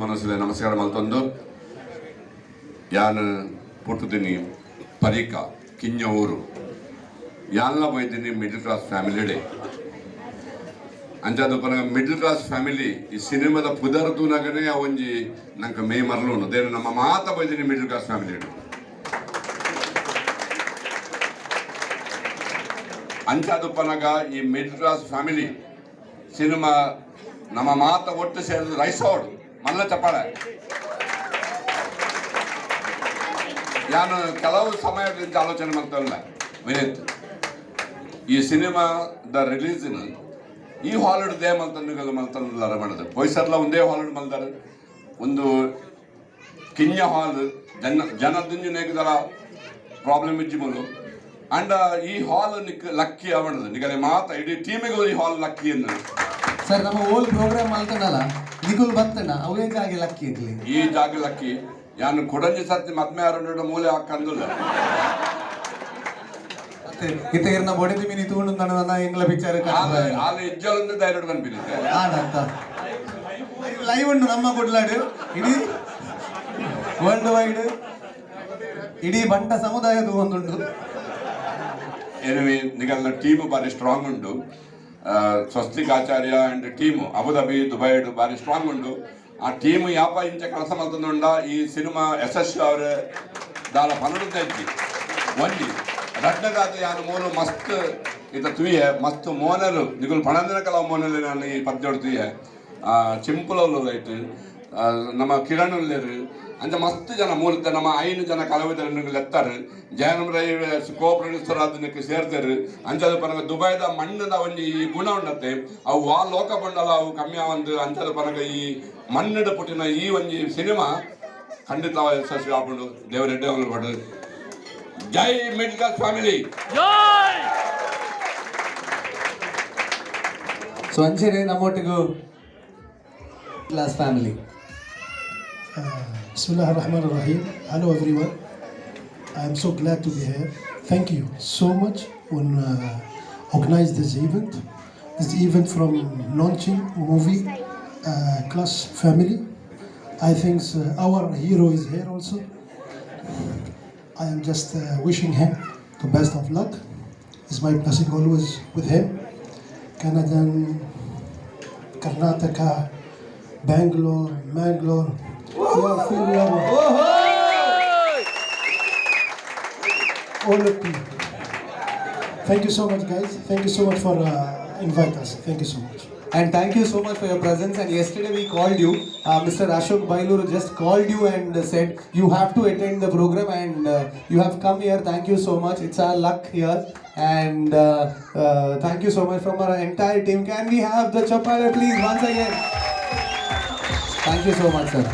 ಮನಸ್ಸಿದೆ ನಮಸ್ಕಾರ ಮಲ್ತೊಂದು ಯಾನ್ ಪುಟ್ಟದಿನಿ ಪರೀಕ ಕಿಂಜ ಊರು ಯಾನ್ಲ ಬೈದಿನಿ ಮಿಡಲ್ ಕ್ಲಾಸ್ ಫ್ಯಾಮಿಲಿ ಅಂಚಾದ ಮಿಡಲ್ ಕ್ಲಾಸ್ ಫ್ಯಾಮಿಲಿ ಈ ಸಿನಿಮಾದ ಪುದರ್ದುನಾಗನೇ ಒಂಜಿ ನಂಗೆ ಮೇ ಮರಲು ದೇನು ನಮ್ಮ ಮಾತ ಬೈದಿನಿ ಮಿಡಲ್ ಕ್ಲಾಸ್ ಫ್ಯಾಮಿಲಿ ಅಂಚಾದಪ್ಪನಾಗ ಈ ಮಿಡಲ್ ಕ್ಲಾಸ್ ಫ್ಯಾಮಿಲಿ ಸಿನಿಮಾ ನಮ್ಮ ಮಾತ ಒಟ್ಟು ಸೇರಿದ ರೈಸೋಡ್ ಮಲ್ಲ ಚಪ್ಪಾಳೆ ನಾನು ಕೆಲವು ಸಮಯದಿಂದ ಆಲೋಚನೆ ಮಾಡ್ತಾಯಿಲ್ಲ ವಿನೀತ್ ಈ ಸಿನಿಮಾದ ರಿಲೀಸಿನ ಈ ಹಾಲಿಡ್ ದೇ ಮಲ್ತಲ್ಲ ಮಾಡೋದು ಪೊಯ್ಸರ್ಲ ಒಂದೇ ಹಾಲಿಡ್ ಮಲ್ದಾರೆ ಒಂದು ಕಿಂಜ ಹಾಲ್ ಜನದಿಂಜಿನ ಪ್ರಾಬ್ಲಮ್ ಇಜ್ಜಿ ಮಲು ಅಂಡ್ ಈ ಹಾಲ್ ನಿಕ್ ಲಕ್ಕಿ ಅವಣದು ನಿಗಲೆ ಮಾತ ಇಡೀ ಟೀಮಿಗೆ ಈ ಹಾಲ್ ಲಕ್ಕಿ ಎಂದು ಸರ್ ನಮ್ಮ ಓಲ್ ಪ್ರೋಗ್ರಾಮ್ ಮಾಡ್ತಾನಲ್ಲ ನಿಗುಲ್ ಬರ್ತಣ್ಣ ಅವೇ ಜಾಗ ಲಕ್ಕಿ ಇರ್ಲಿ ಈ ಜಾಗ ಲಕ್ಕಿ ಯಾನು ಕೊಡಂಜಿ ಸರ್ತಿ ಮದ್ಮೆ ಆರು ಮೂಲೆ ಹಾಕಂದಿಲ್ಲ ಮತ್ತೆ ಇತ್ತ ಬೊಡೆದಿ ಮೀನಿ ತಗೊಂಡು ನನ್ನ ಎಂಗ್ಲ ಪಿಕ್ಚರ್ ಆಲ ಇಜ್ಜಲೊಂದು ಧೈರ್ಯ ಕನ್ಪಿರುತ್ತೆ ಆಡಂತ ಲೈವ್ ಉಂಟು ನಮ್ಮ ಗುಡ್ಲಾಡು ಇಡೀ ವರ್ಲ್ಡ್ ವೈಡ್ ಇಡೀ ಬಂಟ ಸಮುದಾಯದ ಒಂದುಂಟು ಎನಿವೆ ನಿಗಲ್ನ ಟೀಮ್ ಬಾರಿ ಸ್ಟ್ರಾಂಗ್ ಉಂಟು ಸ್ವಸ್ತಿಕ್ ಆಚಾರ್ಯ ಅಂಡ್ ಟೀಮ್ ಅಬುದಾಬಿ ದುಬೈ ಬಾರಿ ಸ್ಟ್ರಾಂಗ್ ಉಂಟು ಆ ಟೀಮ್ ಯಾಪ ಇಂಚ ಕೆಲಸ ಮಾಡ್ತಂಡ ಈ ಸಿನಿಮಾ ಯಶಸ್ವಿ ಅವ್ರ ದಾಲ ಪನ್ನೊಂದು ಐತಿ ಒಂಜಿ ರಡ್ಡದಾದ ಯಾನು ಮೂಲು ಮಸ್ತ್ ಇತ ತುಯ್ಯ ಮಸ್ತ್ ಮೋನಲು ನಿಗುಲ್ ಪಣಂದಿನ ಕಲ ಮೋನಲು ನಾನು ಈ ಪದ್ಯೋಡು ತುಯ್ಯ ಚಿಂಪುಲವ್ಲು ರೈಟ್ ನಮ್ಮ ಕಿರಣ್ ಉಳ್ಳೇರು ಅಂಚ ಮಸ್ತ್ ಜನ ಮೂಲತ ನಮ್ಮ 5 ಜನ ಕಲಾವಿದರು ಎತ್ತಾರೆ ಜಯನಂ ರೈ ಕೋ ಪ್ರೊಡ್ಯೂಸರ್ ಅದಕ್ಕೆ ಸೇರ್ತಾರೆ ಅಂಚದ ಪನಗ ದುಬೈದ ಮಣ್ಣದ ಒಂಜಿ ಈ ಗುಣ ಉಂಡತ್ತೆ ಅವು ಆ ಲೋಕ ಬಂಡಲ ಅವು ಕಮ್ಮಿ ಆವಂದು ಅಂಚದ ಪನಗ ಈ ಮಣ್ಣದ ಪುಟ್ಟಿನ ಈ ಒಂಜಿ ಸಿನಿಮಾ ಖಂಡಿತ ಯಶಸ್ವಿ ಆಪುಂಡು ದೇವರೆಡ್ಡಿ ಅವರು ಪಡು ಜೈ ಮಿಡಲ್ ಕ್ಲಾಸ್ ಫ್ಯಾಮಿಲಿ ಸೊ ಅಂಚೆನೆ ನಮ್ಮೊಟ್ಟಿಗೂ class family Bismillah ar-Rahman ar-Rahim. Hello everyone. I am so glad to be here. Thank you so much for organizing this event. This event from launching movie Class Family. I think our hero is here also. I am just wishing him the best of luck. It's my blessing always with him. Canada, Karnataka, Bangalore, Mangalore. All of you. Thank you so much, guys. Thank you so much for inviting us. Thank you so much. And thank you so much for your presence. And yesterday we called you. Mr. Ashok Bailuru just called you and said you have to attend the program, and you have come here. Thank you so much. It's our luck here. And thank you so much from our entire team. Can we have the chapala please once again? Thank you so much, sir.